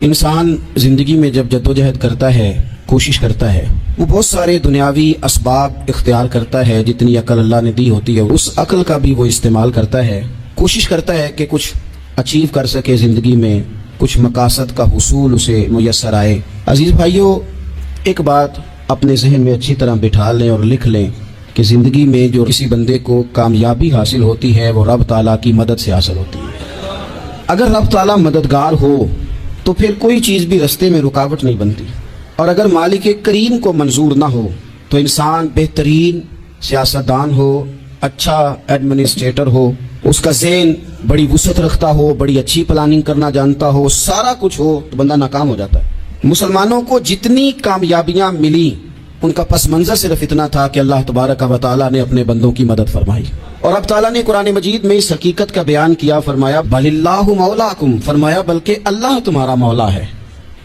انسان زندگی میں جب جدوجہد کرتا ہے، کوشش کرتا ہے، وہ بہت سارے دنیاوی اسباب اختیار کرتا ہے. جتنی عقل اللہ نے دی ہوتی ہے اس عقل کا بھی وہ استعمال کرتا ہے، کوشش کرتا ہے کہ کچھ اچیو کر سکے زندگی میں، کچھ مقاصد کا حصول اسے میسر آئے. عزیز بھائیو، ایک بات اپنے ذہن میں اچھی طرح بٹھا لیں اور لکھ لیں کہ زندگی میں جو کسی بندے کو کامیابی حاصل ہوتی ہے وہ رب تعالیٰ کی مدد سے حاصل ہوتی ہے. اگر رب تعالیٰ مددگار ہو تو پھر کوئی چیز بھی رستے میں رکاوٹ نہیں بنتی، اور اگر مالک کریم کو منظور نہ ہو تو انسان بہترین سیاستدان ہو، اچھا ایڈمنسٹریٹر ہو، اس کا ذہن بڑی وسعت رکھتا ہو، بڑی اچھی پلاننگ کرنا جانتا ہو، سارا کچھ ہو، تو بندہ ناکام ہو جاتا ہے. مسلمانوں کو جتنی کامیابیاں ملی ان کا پس منظر صرف اتنا تھا کہ اللہ تبارک و تعالیٰ نے اپنے بندوں کی مدد فرمائی. اور اب تعالیٰ نے قرآن مجید میں اس حقیقت کا بیان کیا، فرمایا بل اللہ مولاکم، فرمایا بلکہ اللہ تمہارا مولا ہے،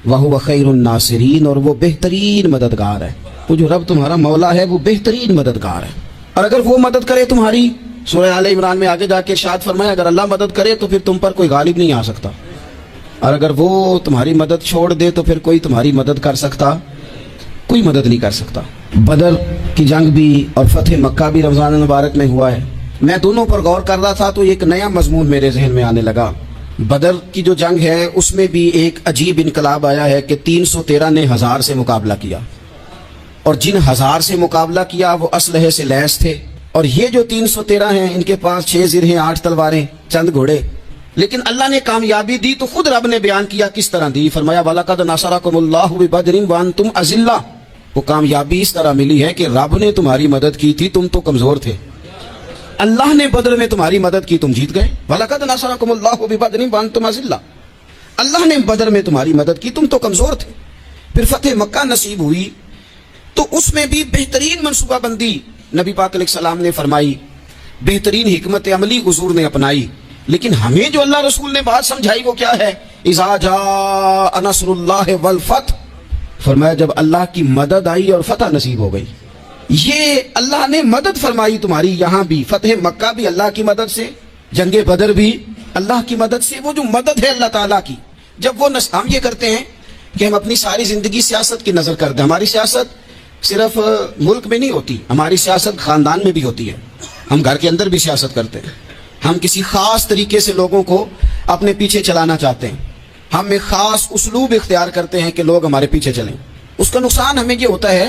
وہو خیر الناصرین، اور وہ بہترین مددگار ہے. وہ جو رب تمہارا مولا ہے وہ بہترین مددگار ہے. اور اگر وہ مدد کرے تمہاری، سورہ آل عمران میں آگے جا کے ارشاد فرمایا اگر اللہ مدد کرے تو پھر تم پر کوئی غالب نہیں آ سکتا، اور اگر وہ تمہاری مدد چھوڑ دے تو پھر کوئی تمہاری مدد کر سکتا، کوئی مدد نہیں کر سکتا. بدر کی جنگ بھی اور فتح مکہ بھی رمضان المبارک میں ہوا ہے. میں دونوں پر غور کر رہا تھا تو ایک نیا مضمون میرے ذہن میں آنے لگا. بدر کی جو جنگ ہے اس میں بھی ایک عجیب انقلاب آیا ہے کہ 313 نے 1000 سے مقابلہ کیا، اور جن 1000 سے مقابلہ کیا وہ اسلحے سے لیس تھے، اور یہ جو 313 ہیں ان کے پاس 6 زرہیں، 8 تلواریں، چند گھوڑے. لیکن اللہ نے کامیابی دی تو خود رب نے بیان کیا کس طرح دی. فرمایا وَلَقَدْ نَصَرَكُمُ اللَّهُ بِبَدْرٍ وَأَنْتُمْ أَذِلَّةٌ. وہ کامیابی اس طرح ملی ہے کہ رب نے تمہاری مدد کی تھی، تم تو کمزور تھے، اللہ نے بدر میں تمہاری مدد کی، تم جیت گئے. وَلَقَدْ نَصَرَكُمُ اللَّهُ بِبَدْرٍ وَأَنْتُمْ أَذِلَّةٌ. اللہ نے بدر میں تمہاری مدد کی، تم تو کمزور تھے. پھر فتح مکہ نصیب ہوئی تو اس میں بھی بہترین منصوبہ بندی نبی پاک علیہ السلام نے فرمائی، بہترین حکمت عملی حضور نے اپنائی. لیکن ہمیں جو اللہ رسول نے بات سمجھائی وہ کیا ہے؟ اذا جاء نصر اللہ والفتح، فرمایا جب اللہ کی مدد آئی اور فتح نصیب ہو گئی. یہ اللہ نے مدد فرمائی تمہاری، یہاں بھی فتح مکہ بھی اللہ کی مدد سے، جنگ بدر بھی اللہ کی مدد سے. وہ جو مدد ہے اللہ تعالیٰ کی، جب وہ ہم یہ کرتے ہیں کہ ہم اپنی ساری زندگی سیاست کی نظر کرتے ہیں. ہماری سیاست صرف ملک میں نہیں ہوتی، ہماری سیاست خاندان میں بھی ہوتی ہے، ہم گھر کے اندر بھی سیاست کرتے ہیں. ہم کسی خاص طریقے سے لوگوں کو اپنے پیچھے چلانا چاہتے ہیں، ہم ایک خاص اسلوب اختیار کرتے ہیں کہ لوگ ہمارے پیچھے چلیں. اس کا نقصان ہمیں یہ ہوتا ہے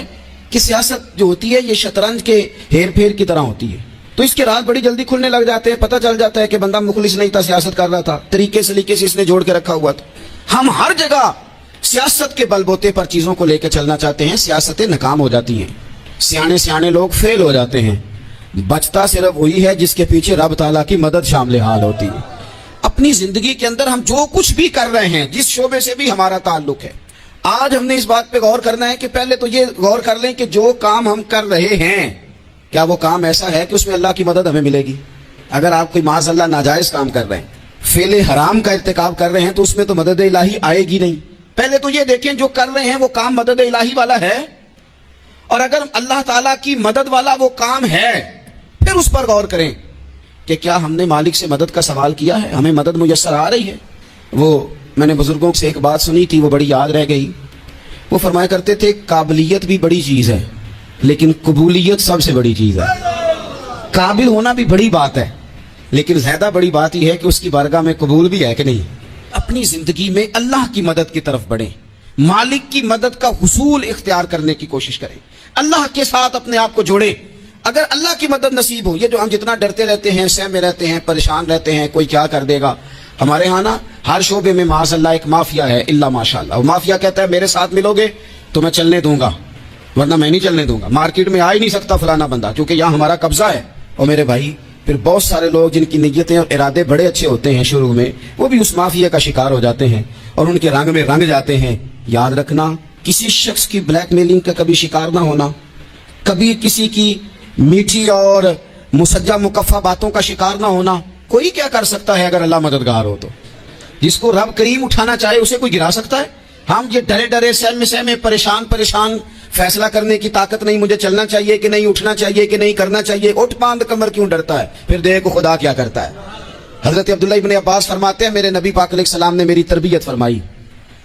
کہ سیاست جو ہوتی ہے یہ شطرنج کے ہیر پھیر کی طرح ہوتی ہے. تو اس کے راز بڑی جلدی کھلنے لگ جاتے ہیں، پتہ چل جاتا ہے کہ بندہ مخلص نہیں تھا، سیاست کر رہا تھا، طریقے سلیقے سے اس نے جوڑ کے رکھا ہوا تھا. ہم ہر جگہ سیاست کے بل بوتے پر چیزوں کو لے کے چلنا چاہتے ہیں، سیاستیں ناکام ہو جاتی ہیں، سیانے لوگ فیل ہو جاتے ہیں. بچتا صرف وہی ہے جس کے پیچھے رب تعالیٰ کی مدد شامل حال ہوتی ہے. اپنی زندگی کے اندر ہم جو کچھ بھی کر رہے ہیں، جس شعبے سے بھی ہمارا تعلق ہے، آج ہم نے اس بات پہ غور کرنا ہے کہ پہلے تو یہ غور کر لیں کہ جو کام ہم کر رہے ہیں کیا وہ کام ایسا ہے کہ اس میں اللہ کی مدد ہمیں ملے گی. اگر آپ کوئی معاذ اللہ ناجائز کام کر رہے ہیں، فعل حرام کا ارتکاب کر رہے ہیں، تو اس میں تو مدد الہی آئے گی نہیں. پہلے تو یہ دیکھیں جو کر رہے ہیں وہ کام مدد الہی والا ہے، اور اگر اللہ تعالیٰ کی مدد والا وہ کام ہے پھر اس پر غور کریں کہ کیا ہم نے مالک سے مدد کا سوال کیا ہے، ہمیں مدد میسر آ رہی ہے. وہ میں نے بزرگوں سے ایک بات سنی تھی، وہ بڑی یاد رہ گئی. وہ فرمایا کرتے تھے قابلیت بھی بڑی چیز ہے لیکن قبولیت سب سے بڑی چیز ہے. قابل ہونا بھی بڑی بات ہے لیکن زیادہ بڑی بات یہ ہے کہ اس کی بارگاہ میں قبول بھی ہے کہ نہیں. اپنی زندگی میں اللہ کی مدد کی طرف بڑھیں، مالک کی مدد کا حصول اختیار کرنے کی کوشش کریں، اللہ کے ساتھ اپنے آپ کو جوڑیں. اگر اللہ کی مدد نصیب ہو، یہ جو ہم جتنا ڈرتے رہتے ہیں، سہمے رہتے ہیں، پریشان رہتے ہیں کوئی کیا کر دے گا، ہمارے ہاں نا ہر شعبے میں معاذ اللہ ایک مافیا ہے، الا ماشاء اللہ. وہ مافیا کہتا ہے میرے ساتھ ملو گے تو میں چلنے دوں گا ورنہ میں نہیں چلنے دوں گا، مارکیٹ میں آ ہی نہیں سکتا فلانا بندہ کیونکہ یہاں ہمارا قبضہ ہے. اور میرے بھائی پھر بہت سارے لوگ جن کی نیتیں اور ارادے بڑے اچھے ہوتے ہیں شروع میں، وہ بھی اس مافیا کا شکار ہو جاتے ہیں اور ان کے رنگ میں رنگ جاتے ہیں. یاد رکھنا کسی شخص کی بلیک میلنگ کا کبھی شکار نہ ہونا، کبھی کسی کی میٹھی اور مسجع مکفہ باتوں کا شکار نہ ہونا. کوئی کیا کر سکتا ہے اگر اللہ مددگار ہو تو؟ جس کو رب کریم اٹھانا چاہے اسے کوئی گرا سکتا ہے؟ ہم یہ ڈرے سہمے پریشان فیصلہ کرنے کی طاقت نہیں، مجھے چلنا چاہیے کہ نہیں، اٹھنا چاہیے کہ نہیں، کرنا چاہیے. اٹھ باندھ کمر کیوں ڈرتا ہے؟ پھر دیکھو خدا کیا کرتا ہے. حضرت عبداللہ ابن عباس فرماتے ہیں میرے نبی پاک علیہ السلام نے میری تربیت فرمائی.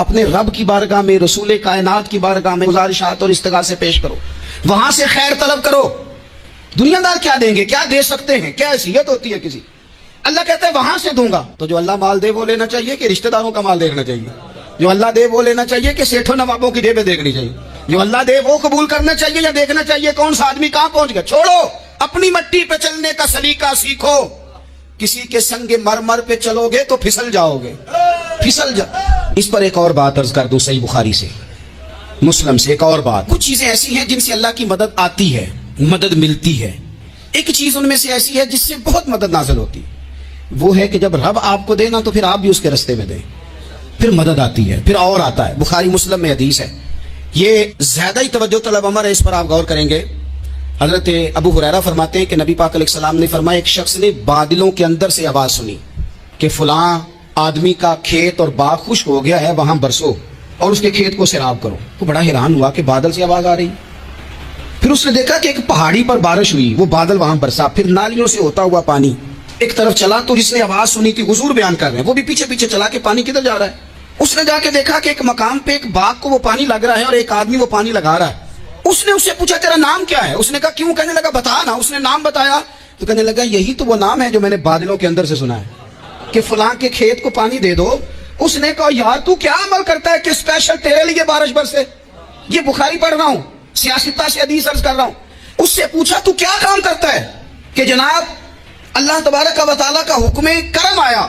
اپنے رب کی بارگاہ میں، رسول کائنات کی بارگاہ میں گزارشات اور استغاثے پیش کرو، وہاں سے خیر طلب کرو۔ دنیا دار کیا دیں گے، کیا دے سکتے ہیں، کیا حیثیت ہوتی ہے کسی؟ اللہ کہتا ہے وہاں سے دوں گا۔ تو جو اللہ مال دے وہ لینا چاہیے کہ رشتہ داروں کا مال دیکھنا چاہیے؟ جو اللہ دے وہ لینا چاہیے کہ سیٹھوں نوابوں کی جیبیں دیکھنی چاہیے؟ جو اللہ دے وہ قبول کرنا چاہیے یا دیکھنا چاہیے کون سا آدمی کہاں پہنچ گیا؟ چھوڑو، اپنی مٹی پہ چلنے کا سلیقہ سیکھو۔ کسی کے سنگ مرمر پہ چلو گے تو پھسل جاؤ گے، پھسل جاؤ۔ اس پر ایک اور بات عرض کر دوں، صحیح بخاری سے، مسلم سے ایک اور بات۔ کچھ چیزیں ایسی ہیں جن سے اللہ کی مدد آتی ہے، مدد ملتی ہے۔ ایک چیز ان میں سے ایسی ہے جس سے بہت مدد نازل ہوتی، وہ ہے کہ جب رب آپ کو دے نا تو پھر آپ بھی اس کے رستے میں دیں، پھر مدد آتی ہے، پھر اور آتا ہے۔ بخاری مسلم میں حدیث ہے، یہ زیادہ ہی توجہ طلب امر ہے، اس پر آپ غور کریں گے۔ حضرت ابو ہریرہ فرماتے ہیں کہ نبی پاک علیہ السلام نے فرمایا ایک شخص نے بادلوں کے اندر سے آواز سنی کہ فلاں آدمی کا کھیت اور باغ خشک ہو گیا ہے، وہاں برسو اور اس کے کھیت کو سیراب کرو۔ وہ بڑا حیران ہوا کہ بادل سے آواز آ رہی۔ پھر اس نے دیکھا کہ ایک پہاڑی پر بارش ہوئی، وہ بادل وہاں برسا، پھر نالیوں سے ہوتا ہوا پانی ایک طرف چلا۔ تو جس نے آواز سنی تھی، حضور بیان کر رہے ہیں، وہ بھی پیچھے پیچھے چلا کہ پانی کدھر جا رہا ہے۔ اس نے جا کے دیکھا کہ ایک مقام پہ ایک باغ کو وہ پانی لگ رہا ہے اور ایک آدمی وہ پانی لگا رہا ہے۔ اس نے اس سے پوچھا تیرا نام کیا ہے؟ اس نے کہا کیوں؟ کہنے لگا بتا نا۔ اس نے نام بتایا تو کہنے لگا یہی تو وہ نام ہے جو میں نے بادلوں کے اندر سے سنا ہے کہ فلاں کے کھیت کو پانی دے دو۔ اس نے کہا یار تو کیا عمل کرتا ہے کہ اسپیشل تیرے لیے بارش برسے؟ یہ بخاری پڑھ رہا ہوں، سیاستہ سے حدیث عرض کر رہا ہوں۔ اس سے پوچھا تو کیا کام کرتا ہے کہ جناب اللہ تبارک و تعالیٰ کا حکم کرم آیا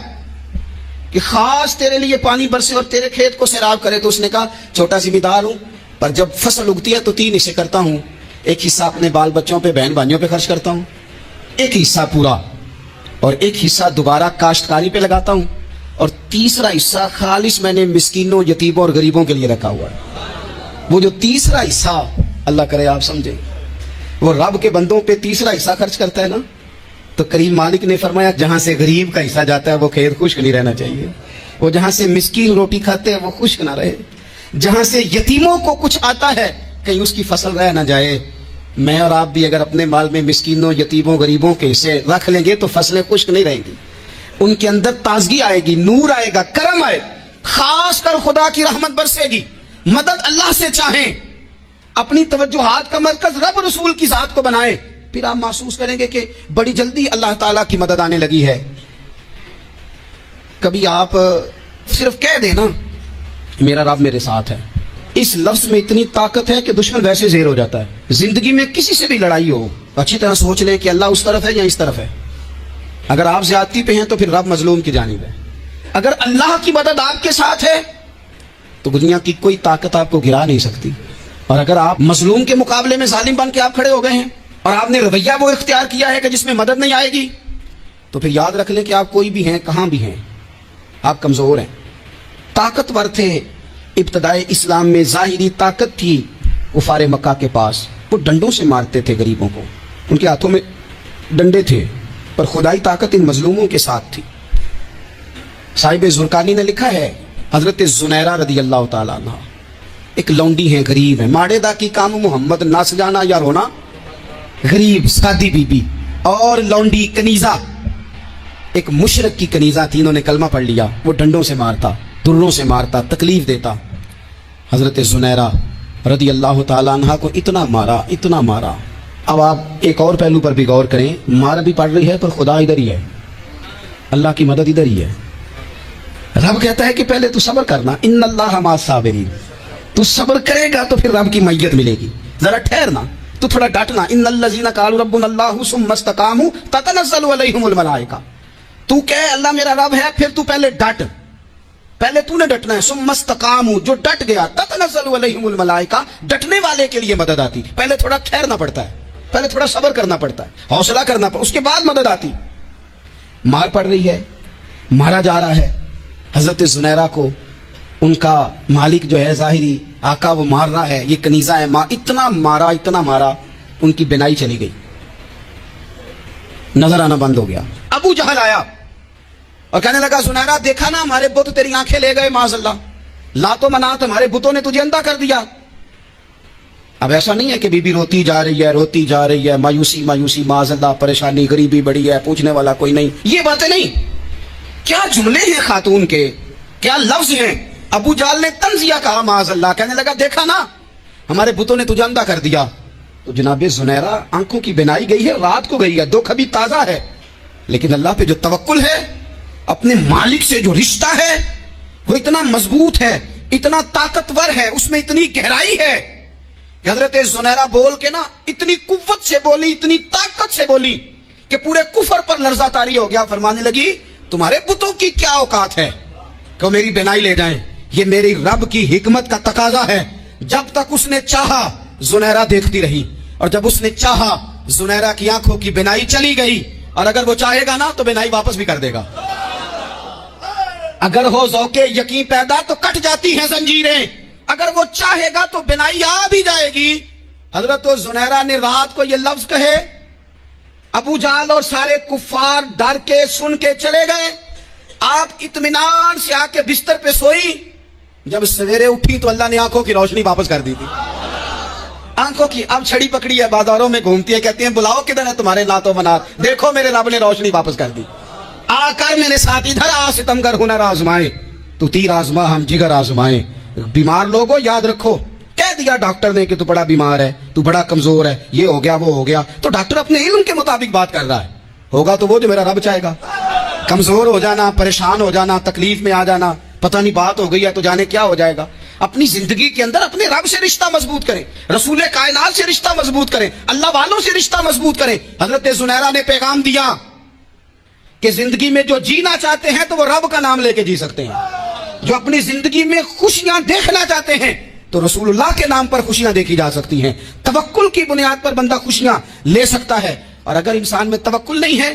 کہ خاص تیرے لیے پانی برسے اور تیرے کھیت کو سیراب کرے؟ تو اس نے کہا چھوٹا ذمہ دار ہوں، پر جب فصل اگتی ہے تو 3 حصے کرتا ہوں، ایک حصہ اپنے بال بچوں پہ، بہن بھائیوں پہ خرچ کرتا ہوں، ایک حصہ پورا اور ایک حصہ دوبارہ کاشتکاری پہ لگاتا ہوں، اور تیسرا حصہ خالص میں نے مسکینوں، یتیموں اور غریبوں کے لیے رکھا ہوا ہے۔ وہ جو تیسرا حصہ، اللہ کرے آپ سمجھیں، وہ رب کے بندوں پہ تیسرا حصہ خرچ کرتا ہے نا، تو کریم مالک نے فرمایا جہاں سے غریب کا حصہ جاتا ہے وہ کھیت خشک نہیں رہنا چاہیے، وہ جہاں سے مسکین روٹی کھاتے ہیں وہ خشک نہ رہے، جہاں سے یتیموں کو کچھ آتا ہے کہیں اس کی فصل رہ نہ جائے۔ میں اور آپ بھی اگر اپنے مال میں مسکینوں، یتیموں، غریبوں کے حصے رکھ لیں گے تو فصلیں خشک نہیں رہیں گی، ان کے اندر تازگی آئے گی، نور آئے گا، کرم آئے، خاص کر خدا کی رحمت برسے گی۔ مدد اللہ سے چاہیں، اپنی توجہات کا مرکز رب رسول کی ذات کو بنائیں، پھر آپ محسوس کریں گے کہ بڑی جلدی اللہ تعالیٰ کی مدد آنے لگی ہے۔ کبھی آپ صرف کہہ دیں نا میرا رب میرے ساتھ ہے، اس لفظ میں اتنی طاقت ہے کہ دشمن ویسے زیر ہو جاتا ہے۔ زندگی میں کسی سے بھی لڑائی ہو، اچھی طرح سوچ لیں کہ اللہ اس طرف ہے یا اس طرف ہے۔ اگر آپ زیادتی پہ ہیں تو پھر رب مظلوم کی جانب ہے۔ اگر اللہ کی مدد آپ کے ساتھ ہے تو دنیا کی کوئی طاقت آپ کو گرا نہیں سکتی، اور اگر آپ مظلوم کے مقابلے میں ظالم بن کے آپ کھڑے ہو گئے ہیں اور آپ نے رویہ وہ اختیار کیا ہے کہ جس میں مدد نہیں آئے گی، تو پھر یاد رکھ لیں کہ آپ کوئی بھی ہیں، کہاں بھی ہیں، آپ کمزور ہیں۔ طاقتور تھے ابتدائے اسلام میں، ظاہری طاقت تھی کفار مکہ کے پاس، وہ ڈنڈوں سے مارتے تھے غریبوں کو، ان کے ہاتھوں میں ڈنڈے تھے، پر خدائی طاقت ان مظلوموں کے ساتھ تھی۔ صاحب زرقانی نے لکھا ہے حضرت زنیرہ رضی اللہ تعالیٰ عنہ ایک لونڈی ہیں، غریب ہیں، ماڑے دا کی کام محمد نس جانا یا رونا، غریب سادی بی بی اور لونڈی کنیزہ، ایک مشرک کی کنیزہ تھی، انہوں نے کلمہ پڑھ لیا، وہ ڈنڈوں سے مارتا، دروں سے مارتا، تکلیف دیتا۔ حضرت زنیرہ رضی اللہ تعالیٰ عنہ کو اتنا مارا، اتنا مارا۔ اب آپ ایک اور پہلو پر بھی غور کریں، مار بھی پڑ رہی ہے پر خدا ادھر ہی ہے، اللہ کی مدد ادھر ہی ہے۔ رب کہتا ہے کہ پہلے تو صبر کرنا، ان اللہ مع الصابرین، تو صبر کرے گا تو پھر رب کی میت ملے گی، ذرا ٹھہرنا، تو تھوڑا ڈٹنا۔ ان الذین قالوا ربنا اللہ ثم استقاموا تتنزل علیہم الملائکہ، تو کہے اللہ میرا رب ہے، پھر تو پہلے ڈٹ، پہلے تو نے ڈٹنا ہے۔ ثم استقاموا، جو ڈٹ گیا، تتنزل علیہم الملائکہ، ڈٹنے والے کے لیے مدد آتی، پہلے تھوڑا ٹھہرنا پڑتا ہے، پہلے تھوڑا صبر کرنا پڑتا ہے، حوصلہ کرنا پڑتا ہے، اس کے بعد مدد آتی۔ مار پڑ رہی ہے، مارا جا رہا ہے حضرت زنیرہ کو، ان کا مالک جو ہے ظاہری آقا وہ مار رہا ہے، یہ کنیزہ ہے، اتنا مارا اتنا مارا، ان کی بینائی چلی گئی، نظر آنا بند ہو گیا۔ ابو جہل آیا اور کہنے لگا زنیرہ دیکھا نا ہمارے بت تیری آنکھیں لے گئے، معاذ اللہ، لات و منات ہمارے بتوں نے تجھے اندھا کر دیا۔ اب ایسا نہیں ہے کہ بی بی روتی جا رہی ہے، روتی جا رہی ہے، مایوسی مایوسی، معاذ اللہ، پریشانی، غریبی بڑی ہے، پوچھنے والا کوئی نہیں، یہ باتیں نہیں۔ کیا جملے ہیں خاتون کے، کیا لفظ ہیں ابو جال نے تنزیہ کہا معاذ اللہ, کہنے لگا دیکھا نا ہمارے بتوں نے تجھے اندھا کر دیا. تو جناب زنیرہ آنکھوں کی بینائی گئی ہے, رات کو گئی ہے, دکھ ابھی تازہ ہے, لیکن اللہ پہ جو توکل ہے, اپنے مالک سے جو رشتہ ہے وہ اتنا مضبوط ہے, اتنا طاقتور ہے, اس میں اتنی گہرائی ہے کہ حضرت زنیرہ بول کے نا اتنی قوت سے بولی, اتنی طاقت سے بولی کہ پورے کفر پر لرزہ طاری ہو گیا. فرمانے لگی تمہارے بتوں کی کیا اوقات ہے کہ وہ میری بینائی لے جائیں, یہ میری رب کی حکمت کا تقاضا ہے. جب تک اس نے چاہا زنیرہ دیکھتی رہی, اور جب اس نے چاہا زنیرہ کی آنکھوں کی بینائی چلی گئی, اور اگر وہ چاہے گا نا تو بینائی واپس بھی کر دے گا. اگر ہو ذوق یقین پیدا تو کٹ جاتی ہیں زنجیریں, اگر وہ چاہے گا تو بینائی آ بھی جائے گی. حضرت زنیرہ نے رات کو یہ لفظ کہے, ابو جہل اور سارے کفار ڈر کے سن کے چلے گئے. آپ اطمینان سے آ کے بستر پہ سوئی. جب سویرے اٹھی تو اللہ نے آنکھوں کی روشنی واپس کر دی تھی. آنکھوں کی اب چھڑی پکڑی ہے, بازاروں میں گھومتی ہے, کہتی ہیں بلاؤ کدھر ہے تمہارے نعت و منات, دیکھو میرے رب نے روشنی واپس کر دی. آ کر میرے ساتھ ادھر آ, ستمگر ہنر آزمائے, تو تیر آزما ہم جگر آزمائے. بیمار لوگوں یاد رکھو, کہہ دیا ڈاکٹر نے کہ تو بڑا بیمار ہے, تو بڑا کمزور ہے, یہ ہو گیا وہ ہو گیا, تو ڈاکٹر اپنے علم کے مطابق بات کر رہا ہے. ہوگا تو وہ جو میرا رب چاہے گا. کمزور ہو جانا, پریشان ہو جانا, تکلیف میں آ جانا, پتہ نہیں بات ہو گئی ہے تو جانے کیا ہو جائے گا. اپنی زندگی کے اندر اپنے رب سے رشتہ مضبوط کریں, رسول کائنات سے رشتہ مضبوط کریں, اللہ والوں سے رشتہ مضبوط کریں. حضرت زنیرہ نے پیغام دیا کہ زندگی میں جو جینا چاہتے ہیں تو وہ رب کا نام لے کے جی سکتے ہیں. جو اپنی زندگی میں خوشیاں دیکھنا چاہتے ہیں تو رسول اللہ کے نام پر خوشیاں دیکھی جا سکتی ہیں. توکل کی بنیاد پر بندہ خوشیاں لے سکتا ہے. اور اگر انسان میں توکل نہیں ہے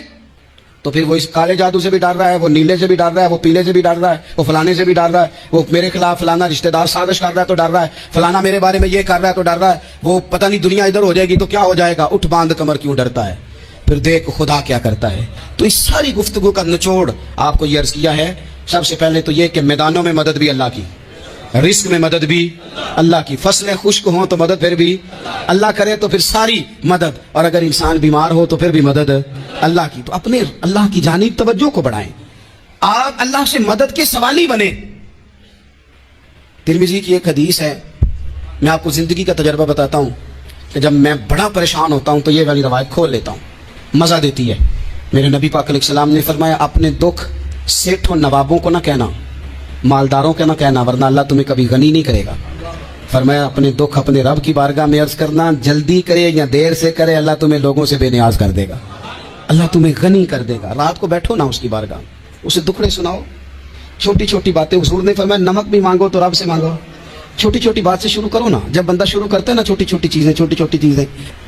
تو پھر وہ اس کالے جادو سے بھی ڈر رہا ہے, وہ نیلے سے بھی ڈر رہا ہے, وہ پیلے سے بھی ڈر رہا ہے, وہ فلانے سے بھی ڈر رہا ہے, وہ میرے خلاف فلانا رشتہ دار سازش کر رہا ہے تو ڈر رہا ہے, فلانا میرے بارے میں یہ کر رہا ہے تو ڈر رہا ہے, وہ پتہ نہیں دنیا ادھر ہو جائے گی تو کیا ہو جائے گا, اٹھ باندھ کمر کیوں ڈرتا ہے, پھر دیکھ خدا کیا کرتا ہے. تو اس ساری گفتگو کا نچوڑ آپ کو یہ عرض کیا ہے. سب سے پہلے تو یہ کہ میدانوں میں مدد بھی اللہ کی, رزق میں مدد بھی اللہ کی, فصلیں خشک ہوں تو مدد پھر بھی اللہ کرے تو پھر ساری مدد, اور اگر انسان بیمار ہو تو پھر بھی مدد اللہ کی. تو اپنے اللہ کی جانب توجہ کو بڑھائیں, آپ اللہ سے مدد کے سوالی بنیں. ترمذی کی ایک حدیث ہے, میں آپ کو زندگی کا تجربہ بتاتا ہوں کہ جب میں بڑا پریشان ہوتا ہوں تو یہ والی روایت کھول لیتا ہوں, مزہ دیتی ہے. میرے نبی پاک علیہ السلام نے فرمایا اپنے دکھ سیٹھوں نوابوں کو نہ کہنا, مالداروں کے نہ کہنا, ورنہ اللہ تمہیں کبھی غنی نہیں کرے گا. فرمایا اپنے دکھ اپنے رب کی بارگاہ میں عرض کرنا, جلدی کرے یا دیر سے کرے اللہ تمہیں لوگوں سے بے نیاز کر دے گا, اللہ تمہیں غنی کر دے گا. رات کو بیٹھو نا اس کی بارگاہ, اسے دکھڑے سناؤ, چھوٹی چھوٹی باتیں. حضور نے فرمایا نمک بھی مانگو تو رب سے مانگو. چھوٹی چھوٹی بات سے شروع کرو نا. جب بندہ شروع کرتا ہے نا چھوٹی چھوٹی چیزیں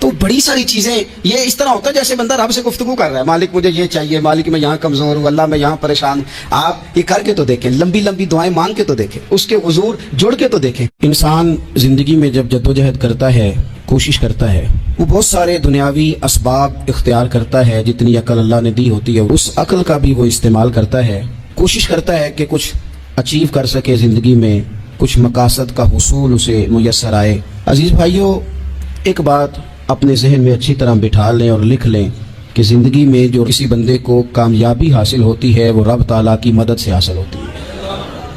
تو بڑی ساری چیزیں یہ اس طرح ہوتا ہے جیسے بندہ رب سے گفتگو کر رہا ہے, مالک مجھے یہ چاہیے, مالک میں یہاں کمزور ہوں, اللہ میں یہاں پریشان ہوں. آپ یہ کر کے تو دیکھیں, لمبی لمبی دعائیں مانگ کے تو دیکھیں, اس کے حضور جڑ کے تو دیکھیں. انسان زندگی میں جب جدوجہد کرتا ہے, کوشش کرتا ہے, وہ بہت سارے دنیاوی اسباب اختیار کرتا ہے. جتنی عقل اللہ نے دی ہوتی ہے اس عقل کا بھی وہ استعمال کرتا ہے, کوشش کرتا ہے کہ کچھ اچیو کر سکے زندگی میں, کچھ مقاصد کا حصول اسے میسر آئے. عزیز بھائیوں, ایک بات اپنے ذہن میں اچھی طرح بٹھا لیں اور لکھ لیں کہ زندگی میں جو کسی بندے کو کامیابی حاصل ہوتی ہے وہ رب تعالیٰ کی مدد سے حاصل ہوتی ہے.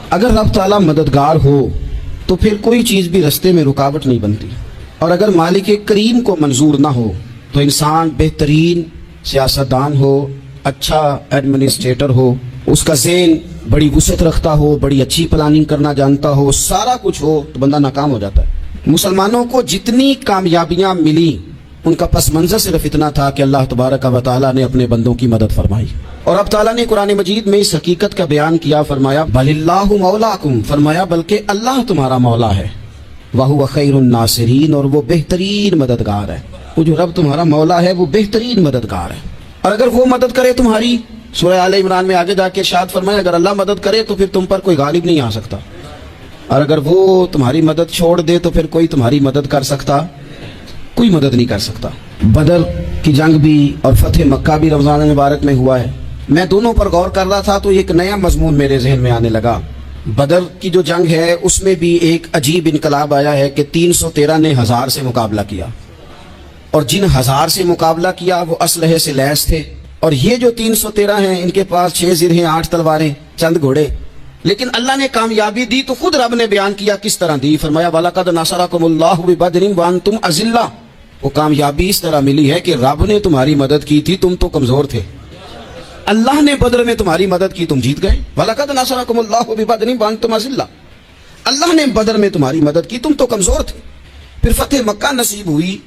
اگر رب تعالیٰ مددگار ہو تو پھر کوئی چیز بھی رستے میں رکاوٹ نہیں بنتی, اور اگر مالک کریم کو منظور نہ ہو تو انسان بہترین سیاستدان ہو, اچھا ایڈمنسٹریٹر ہو, اس کا ذہن بڑی وسعت رکھتا ہو, بڑی اچھی پلاننگ کرنا جانتا ہو, سارا کچھ ہو, تو بندہ ناکام ہو جاتا ہے. مسلمانوں کو جتنی کامیابیاں ملی ان کا پس منظر صرف اتنا تھا کہ اللہ تبارک و تعالیٰ نے اپنے بندوں کی مدد فرمائی. اور اب تعالیٰ نے قرآن مجید میں اس حقیقت کا بیان کیا, فرمایا بل اللہ مولاکم, فرمایا بلکہ اللہ تمہارا مولا ہے, وہو خیر الناصرین, اور وہ بہترین مددگار ہے. وہ جو رب تمہارا مولا ہے وہ بہترین مددگار ہے. اور اگر وہ مدد کرے تمہاری, سورہ آل عمران میں آگے جا کے ارشاد فرمایا اگر اللہ مدد کرے تو پھر تم پر کوئی غالب نہیں آ سکتا, اور اگر وہ تمہاری مدد چھوڑ دے تو پھر کوئی تمہاری مدد کر سکتا, کوئی مدد نہیں کر سکتا. بدر کی جنگ بھی اور فتح مکہ بھی رمضان مبارک میں ہوا ہے. میں دونوں پر غور کر رہا تھا تو ایک نیا مضمون میرے ذہن میں آنے لگا. بدر کی جو جنگ ہے اس میں بھی ایک عجیب انقلاب آیا ہے کہ 313 نے 1000 سے مقابلہ کیا, اور جن 1000 سے مقابلہ کیا وہ اسلحے سے لیس تھے, اور یہ جو 313 ہیں ان کے پاس 6 زرہیں, 8 تلواریں, چند گھوڑے. لیکن اللہ نے کامیابی دی تو خود رب نے بیان کیا کس طرح دی. فرمایا وَلَقَدْ نَصَرَكُمُ اللَّهُ بِبَدْرٍ وَأَنْتُمْ أَذِلَّةٌ. وہ کامیابی اس طرح ملی ہے کہ رب نے تمہاری مدد کی تھی، تم تو کمزور تھے. اللہ نے بدر میں تمہاری مدد کی، تم جیت گئے. وَلَقَدْ نَصَرَكُمُ اللَّهُ بِبَدْرٍ وَأَنْتُمْ أَذِلَّةٌ. اللہ نے بدر میں تمہاری مدد کی، تم تو کمزور تھے. پھر فتح مکہ نصیب ہوئی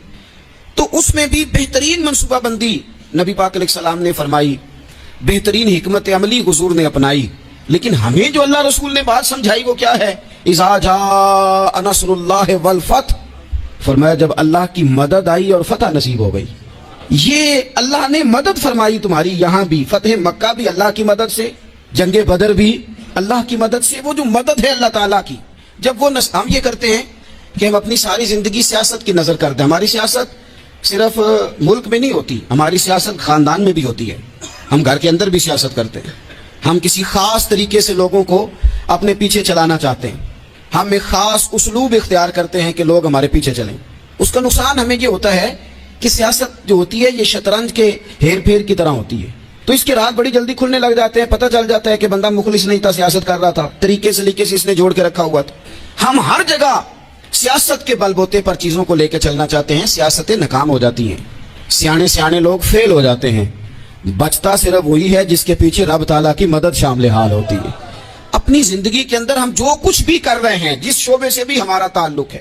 تو اس میں بھی بہترین منصوبہ بندی نبی پاک علیہ السلام نے فرمائی، بہترین حکمت عملی حضور نے اپنائی. لیکن ہمیں جو اللہ رسول نے بات سمجھائی وہ کیا ہے؟ اذا جاء نصر اللہ والفتح. فرمایا جب اللہ کی مدد آئی اور فتح نصیب ہو گئی. یہ اللہ نے مدد فرمائی تمہاری. یہاں بھی فتح مکہ بھی اللہ کی مدد سے، جنگ بدر بھی اللہ کی مدد سے. وہ جو مدد ہے اللہ تعالیٰ کی، جب وہ ہم یہ کرتے ہیں کہ ہم اپنی ساری زندگی سیاست کی نظر کرتے ہیں. ہماری سیاست صرف ملک میں نہیں ہوتی، ہماری سیاست خاندان میں بھی ہوتی ہے. ہم گھر کے اندر بھی سیاست کرتے ہیں. ہم کسی خاص طریقے سے لوگوں کو اپنے پیچھے چلانا چاہتے ہیں. ہم ایک خاص اسلوب اختیار کرتے ہیں کہ لوگ ہمارے پیچھے چلیں. اس کا نقصان ہمیں یہ ہوتا ہے کہ سیاست جو ہوتی ہے یہ شطرنج کے ہیر پھیر کی طرح ہوتی ہے. تو اس کے رات بڑی جلدی کھلنے لگ جاتے ہیں. پتہ چل جاتا ہے کہ بندہ مخلص نہیں تھا، سیاست کر رہا تھا، طریقے سے اس نے جوڑ کے رکھا ہوا تھا. ہم ہر جگہ سیاست کے بل بوتے پر چیزوں کو لے کے چلنا چاہتے ہیں. سیاستیں ناکام ہو جاتی ہیں، سیانے لوگ فیل ہو جاتے ہیں. بچتا صرف وہی ہے جس کے پیچھے رب تعالیٰ کی مدد شامل حال ہوتی ہے. اپنی زندگی کے اندر ہم جو کچھ بھی کر رہے ہیں، جس شعبے سے بھی ہمارا تعلق ہے،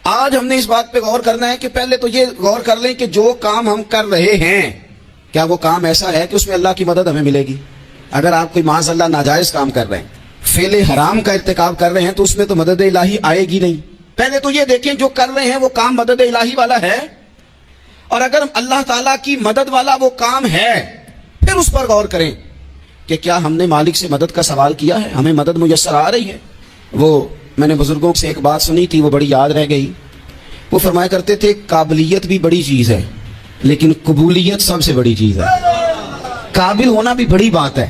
آج ہم نے اس بات پہ غور کرنا ہے کہ پہلے تو یہ غور کر لیں کہ جو کام ہم کر رہے ہیں کیا وہ کام ایسا ہے کہ اس میں اللہ کی مدد ہمیں ملے گی. اگر آپ کوئی معاذ اللہ ناجائز کام کر رہے ہیں، فعل حرام کا ارتکاب کر رہے ہیں، تو اس میں تو مدد الہی آئے گی نہیں. پہلے تو یہ دیکھیں جو کر رہے ہیں وہ کام مدد الہی والا ہے، اور اگر اللہ تعالیٰ کی مدد والا وہ کام ہے پھر اس پر غور کریں کہ کیا ہم نے مالک سے مدد کا سوال کیا ہے، ہمیں مدد میسر آ رہی ہے. وہ میں نے بزرگوں سے ایک بات سنی تھی، وہ بڑی یاد رہ گئی. وہ فرمایا کرتے تھے قابلیت بھی بڑی چیز ہے لیکن قبولیت سب سے بڑی چیز ہے. قابل ہونا بھی بڑی بات ہے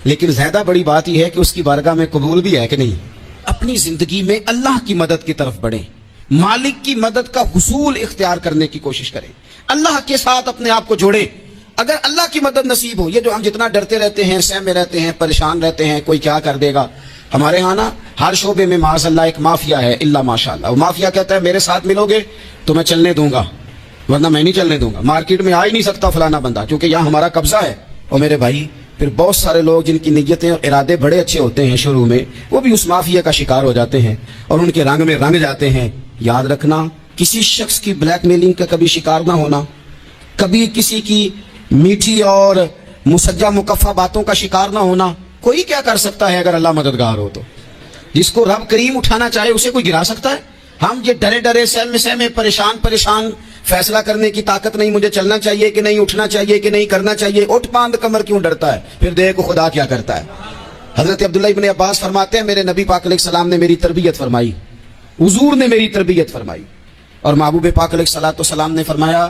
لیکن زیادہ بڑی بات یہ ہے کہ اس کی بارگاہ میں قبول بھی ہے کہ نہیں. اپنی زندگی میں اللہ کی مدد کی طرف بڑھیں، مالک کی مدد کا حصول اختیار کرنے کی کوشش کریں، اللہ کے ساتھ اپنے آپ کو جوڑیں. اگر اللہ کی مدد نصیب ہو، یہ جو ہم جتنا ڈرتے رہتے ہیں، سہ میں رہتے ہیں، پریشان رہتے ہیں کوئی کیا کر دے گا، ہمارے ہاں نا ہر شعبے میں معاذ اللہ ایک مافیا ہے، الا ماشاءاللہ. وہ مافیا کہتا ہے میرے ساتھ ملو گے تو میں چلنے دوں گا ورنہ میں نہیں چلنے دوں گا. مارکیٹ میں آ ہی نہیں سکتا فلانا بندہ کیونکہ یہاں ہمارا قبضہ ہے. اور میرے بھائی پھر بہت سارے لوگ جن کی نیتیں اور ارادے بڑے اچھے ہوتے ہیں شروع میں، وہ بھی اس مافیا کا شکار ہو جاتے ہیں اور ان کے رنگ میں رنگ جاتے ہیں. یاد رکھنا، کسی شخص کی بلیک میلنگ کا کبھی شکار نہ ہونا، کبھی کسی کی میٹھی اور مسجع مکفہ باتوں کا شکار نہ ہونا. کوئی کیا کر سکتا ہے اگر اللہ مددگار ہو تو؟ جس کو رب کریم اٹھانا چاہے اسے کوئی گرا سکتا ہے؟ ہم یہ ڈرے سہمے پریشان فیصلہ کرنے کی طاقت نہیں، مجھے چلنا چاہیے کہ نہیں، اٹھنا چاہیے کہ نہیں، کرنا چاہیے. اٹھ باندھ کمر کیوں ڈرتا ہے؟ پھر دیکھو خدا کیا کرتا ہے. حضرت عبداللہ ابن عباس فرماتے ہیں میرے نبی پاک علیہ السلام نے میری تربیت فرمائی، حضور نے میری تربیت فرمائی. اور محبوب پاک علیہ السلام نے فرمایا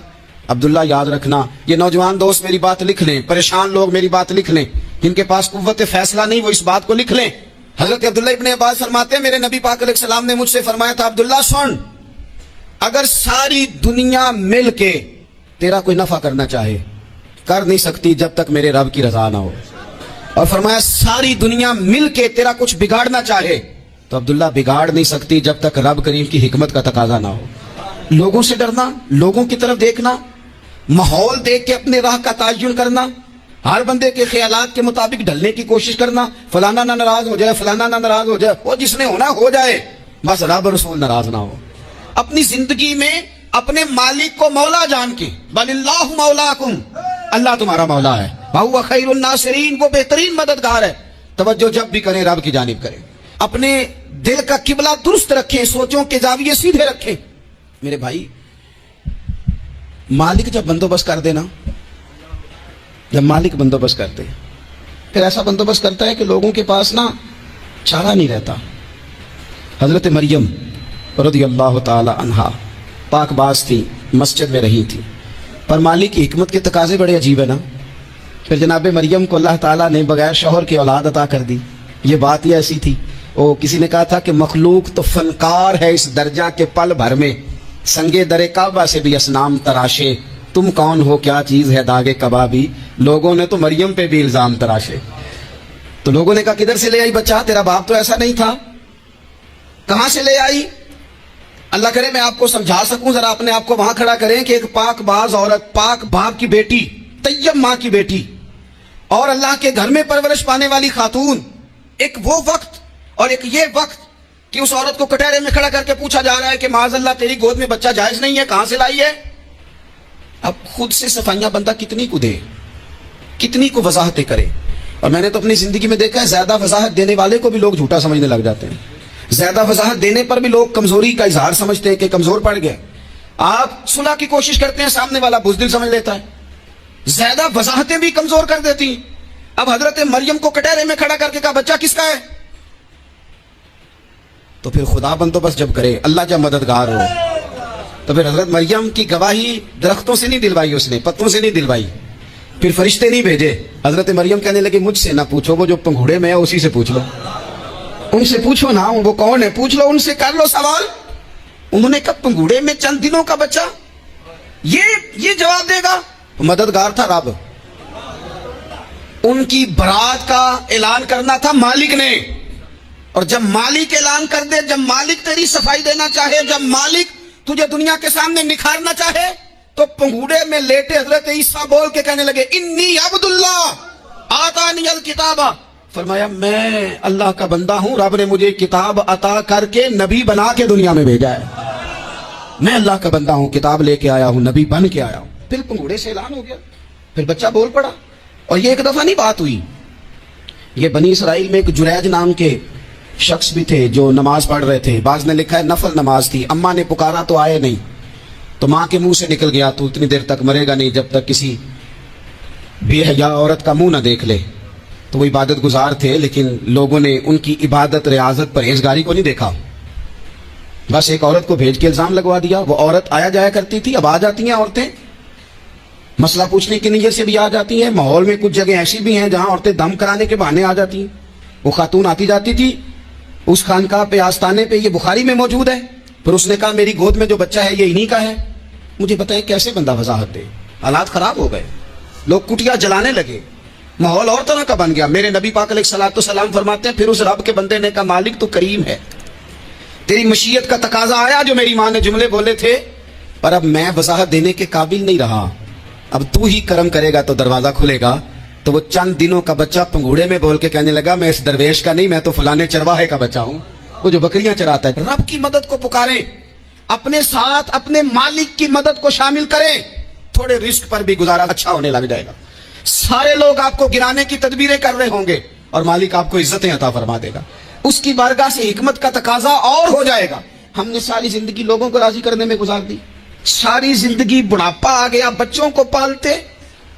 عبداللہ یاد رکھنا، یہ نوجوان دوست میری بات لکھ لیں، پریشان لوگ میری بات لکھ لیں، جن کے پاس قوت فیصلہ نہیں وہ اس بات کو لکھ لیں. حضرت عبداللہ ابن عباس فرماتے ہیں میرے نبی پاک علیہ السلام نے مجھ سے فرمایا تھا عبداللہ سن، اگر ساری دنیا مل کے تیرا کوئی نفع کرنا چاہے کر نہیں سکتی جب تک میرے رب کی رضا نہ ہو. اور فرمایا ساری دنیا مل کے تیرا کچھ بگاڑنا چاہے تو عبداللہ بگاڑ نہیں سکتی جب تک رب کریم کی حکمت کا تقاضا نہ ہو. لوگوں سے ڈرنا، لوگوں کی طرف دیکھنا، ماحول دیکھ کے اپنے راہ کا تعین کرنا، ہر بندے کے خیالات کے مطابق ڈھلنے کی کوشش کرنا، فلانا نہ ناراض ہو جائے، فلانا نہ ناراض ہو جائے، وہ جس نے ہونا ہو جائے، بس رب رسول ناراض نہ ہو. اپنی زندگی میں اپنے مالک کو مولا جان کے، بل اللہ مولاکم، اللہ تمہارا مولا ہے، وہو خیر الناصرین، وہ بہترین مددگار ہے. توجہ جب بھی کریں رب کی جانب کریں. اپنے دل کا قبلہ درست رکھیں، سوچوں کے زاویے سیدھے رکھیں. میرے بھائی مالک جب بندوبست کر دے نا، جب مالک بندوبست کرتے پھر ایسا بندوبست کرتا ہے کہ لوگوں کے پاس نا چارہ نہیں رہتا. حضرت مریم رضی اللہ تعالی عنہا پاک باز تھی، مسجد میں رہی تھی، پر مالک کی حکمت کے تقاضے بڑے عجیب ہے نا. پھر جناب مریم کو اللہ تعالیٰ نے بغیر شوہر کی اولاد عطا کر دی. یہ بات ہی ایسی تھی. وہ کسی نے کہا تھا کہ مخلوق تو فنکار ہے اس درجہ کے پل بھر میں، سنگے در کعبہ سے بھی اسنام تراشے، تم کون ہو کیا چیز ہے داغے کبابی، لوگوں نے تو مریم پہ بھی الزام تراشے. تو لوگوں نے کہا کدھر سے لے آئی بچہ، تیرا باپ تو ایسا نہیں تھا، کہاں سے لے آئی؟ اللہ کرے میں آپ کو سمجھا سکوں، ذرا اپنے آپ کو وہاں کھڑا کریں کہ ایک پاک باز عورت، پاک باپ کی بیٹی، طیب ماں کی بیٹی اور اللہ کے گھر میں پرورش پانے والی خاتون، ایک وہ وقت اور ایک یہ وقت کہ اس عورت کو کٹہرے میں کھڑا کر کے پوچھا جا رہا ہے کہ معاذ اللہ تیری گود میں بچہ جائز نہیں ہے، کہاں سے لائی ہے؟ اب خود سے صفائیاں بندہ کتنی کو دے، کتنی کو وضاحتیں کرے. اور میں نے تو اپنی زندگی میں دیکھا ہے زیادہ وضاحت دینے والے کو بھی لوگ جھوٹا سمجھنے لگ جاتے ہیں. زیادہ وضاحت دینے پر بھی لوگ کمزوری کا اظہار سمجھتے ہیں کہ کمزور پڑ گئے. آپ صلح کی کوشش کرتے ہیں، سامنے والا بزدل سمجھ لیتا ہے. زیادہ وضاحتیں بھی کمزور کر دیتی ہیں. اب حضرت مریم کو کٹہرے میں کھڑا کر کے کہا بچہ کس کا ہے؟ تو پھر خدا بندوبست جب کرے، اللہ جب مددگار ہو، تو پھر حضرت مریم کی گواہی درختوں سے نہیں دلوائی، اس نے پتوں سے نہیں دلوائی، پھر فرشتے نہیں بھیجے. حضرت مریم کہنے لگے مجھ سے نہ پوچھو، وہ جو پنگھوڑے میں ہے اسی سے پوچھ لو، ان سے پوچھو نا، وہ کون ہے پوچھ لو، ان سے کر لو سوال. انہوں نے کہا پنگھوڑے میں چند دنوں کا بچہ، یہ جواب دے گا؟ مددگار تھا رب، ان کی برات کا اعلان کرنا تھا مالک نے. اور جب مالک اعلان کر دے، جب مالک تیری صفائی دینا چاہے، جب مالک تجھے دنیا کے سامنے نکھارنا چاہے، تو پنگھوڑے میں لیٹے حضرت عیسیٰ بول کے کہنے لگے انی عبداللہ آتانی الکتاب، فرمایا میں اللہ کا بندہ ہوں، رب نے مجھے کتاب عطا کر کے نبی بنا کے دنیا میں بھیجا ہے. میں اللہ کا بندہ ہوں، کتاب لے کے آیا ہوں، نبی بن کے آیا ہوں. پھر پنگھوڑے سے اعلان ہو گیا، پھر بچہ بول پڑا. اور یہ ایک دفعہ نہیں بات ہوئی، یہ بنی اسرائیل میں ایک جریج نام کے شخص بھی تھے جو نماز پڑھ رہے تھے. بعض نے لکھا ہے نفل نماز تھی. اماں نے پکارا تو آئے نہیں، تو ماں کے منہ سے نکل گیا تو اتنی دیر تک مرے گا نہیں جب تک کسی بے حیا عورت کا منہ نہ دیکھ لے. تو وہ عبادت گزار تھے، لیکن لوگوں نے ان کی عبادت، ریاضت، پرہیزگاری کو نہیں دیکھا. بس ایک عورت کو بھیج کے الزام لگوا دیا. وہ عورت آیا جایا کرتی تھی، اب آ جاتی ہیں عورتیں، مسئلہ پوچھنے کی نیت سے بھی آ جاتی ہیں. ماحول میں کچھ جگہ ایسی بھی ہیں جہاں عورتیں دم کرانے کے بہانے آ جاتی ہیں. وہ خاتون آتی جاتی تھی اس خانقاہ پہ، آستانے پہ، یہ بخاری میں موجود ہے. پھر اس نے کہا میری گود میں جو بچہ ہے یہ انہی کا ہے. مجھے بتائیں کیسے بندہ وضاحت دے؟ حالات خراب ہو گئے، لوگ کٹیا جلانے لگے، ماحول اور طرح کا بن گیا. میرے نبی پاک علیہ الصلوۃ والسلام فرماتے ہیں پھر اس رب کے بندے نے کہا مالک تو کریم ہے، تیری مشیت کا تقاضا آیا جو میری ماں نے جملے بولے تھے، پر اب میں وضاحت دینے کے قابل نہیں رہا، اب تو ہی کرم کرے گا تو دروازہ کھلے گا. تو وہ چند دنوں کا بچہ پنگھوڑے میں بول کے کہنے لگا میں اس درویش کا نہیں، میں تو فلانے چرواہے کا بچہ ہوں، وہ جو بکریاں چراتا ہے. رب کی مدد کو پکاریں، اپنے ساتھ اپنے مالک کی مدد کو شامل کریں، تھوڑے رزق پر بھی گزارا اچھا ہونے لگ جائے گا. سارے لوگ آپ کو گرانے کی تدبیریں کر رہے ہوں گے اور مالک آپ کو عزتیں عطا فرما دے گا. اس کی بارگاہ سے حکمت کا تقاضا اور ہو جائے گا. ہم نے ساری زندگی لوگوں کو راضی کرنے میں گزار دی، ساری زندگی بڑھاپا آ گیا بچوں کو پالتے،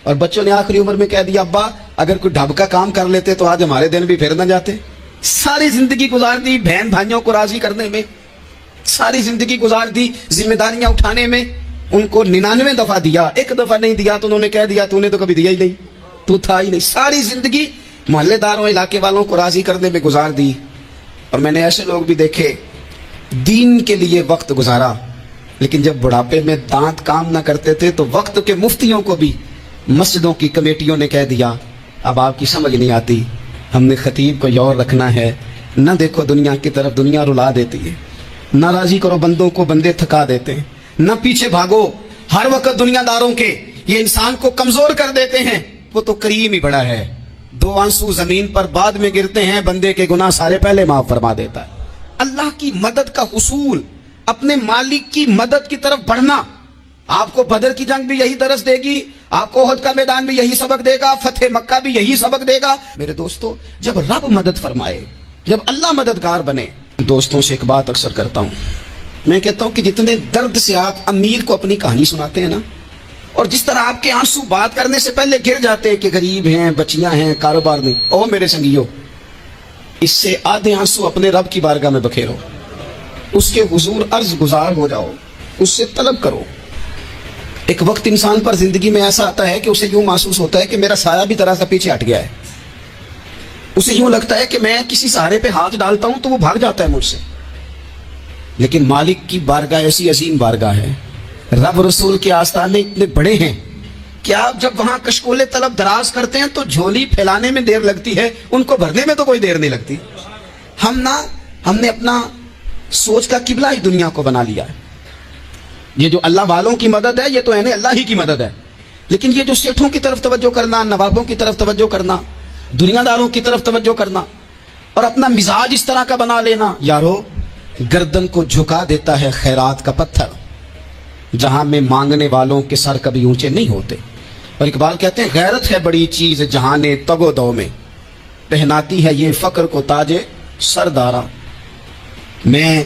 اور بچوں نے آخری عمر میں کہہ دیا ابا اگر کوئی ڈھب کا کام کر لیتے تو آج ہمارے دن بھی پھر نہ جاتے. ساری زندگی گزار دی بہن بھائیوں کو راضی کرنے میں، ساری زندگی گزار دی ذمہ داریاں اٹھانے میں. ان کو 99 دفعہ دیا، ایک دفعہ نہیں دیا تو انہوں نے کہہ دیا تو نے تو کبھی دیا ہی نہیں، تو تھا ہی نہیں. ساری زندگی محلے داروں، علاقے والوں کو راضی کرنے میں گزار دی. اور میں نے ایسے لوگ بھی دیکھے دین کے لیے وقت گزارا، لیکن جب بڑھاپے میں دانت کام نہ کرتے تھے تو وقت کے مفتیوں کو بھی مسجدوں کی کمیٹیوں نے کہہ دیا اب آپ کی سمجھ نہیں آتی، ہم نے خطیب کو یور رکھنا ہے، نہ دیکھو دنیا کی طرف، دنیا رلا دیتی ہے، نہ راضی کرو بندوں کو، بندے تھکا دیتے ہیں، نہ پیچھے بھاگو ہر وقت دنیا داروں کے، یہ انسان کو کمزور کر دیتے ہیں. وہ تو کریم ہی بڑا ہے، 2 آنسو زمین پر بعد میں گرتے ہیں، بندے کے گناہ سارے پہلے معاف فرما دیتا ہے. اللہ کی مدد کا حصول، اپنے مالک کی مدد کی طرف بڑھنا. آپ کو بدر کی جنگ بھی یہی درس دے گی، آپ کو احد کا میدان بھی یہی سبق دے گا، فتح مکہ بھی یہی سبق دے گا. میرے دوستو جب رب مدد فرمائے، جب اللہ مددگار بنے. دوستوں سے ایک بات اکثر کرتا ہوں، میں کہتا ہوں کہ جتنے درد سے آپ امیر کو اپنی کہانی سناتے ہیں نا، اور جس طرح آپ کے آنسو بات کرنے سے پہلے گر جاتے ہیں کہ غریب ہیں، بچیاں ہیں، کاروبار نہیں، او میرے سنگیو، اس سے آدھے آنسو اپنے رب کی بارگاہ میں بکھیرو، اس کے حضور عرض گزار ہو جاؤ، اس سے طلب کرو. ایک وقت انسان پر زندگی میں ایسا آتا ہے کہ اسے یوں محسوس ہوتا ہے کہ میرا سایہ بھی طرح سے پیچھے ہٹ گیا ہے. اسے یوں لگتا ہے کہ میں کسی سہارے پہ ہاتھ ڈالتا ہوں تو وہ بھاگ جاتا ہے مجھ سے. لیکن مالک کی بارگاہ ایسی عظیم بارگاہ ہے، رب رسول کے آستانے اتنے بڑے ہیں کیا جب وہاں کشکول طلب دراز کرتے ہیں تو جھولی پھیلانے میں دیر لگتی ہے، ان کو بھرنے میں تو کوئی دیر نہیں لگتی؟ ہم نے اپنا سوچ کا قبلہ ہی دنیا کو بنا لیا ہے. یہ جو اللہ والوں کی مدد ہے یہ تو ہے اللہ ہی کی مدد ہے، لیکن یہ جو سیٹھوں کی طرف توجہ کرنا، نوابوں کی طرف توجہ کرنا، دنیا داروں کی طرف توجہ کرنا اور اپنا مزاج اس طرح کا بنا لینا، یارو گردن کو جھکا دیتا ہے خیرات کا پتھر، جہاں میں مانگنے والوں کے سر کبھی اونچے نہیں ہوتے. اور اقبال کہتے ہیں غیرت ہے بڑی چیز جہان تگ و دو میں، پہناتی ہے یہ فقر کو تاج سردارا. میں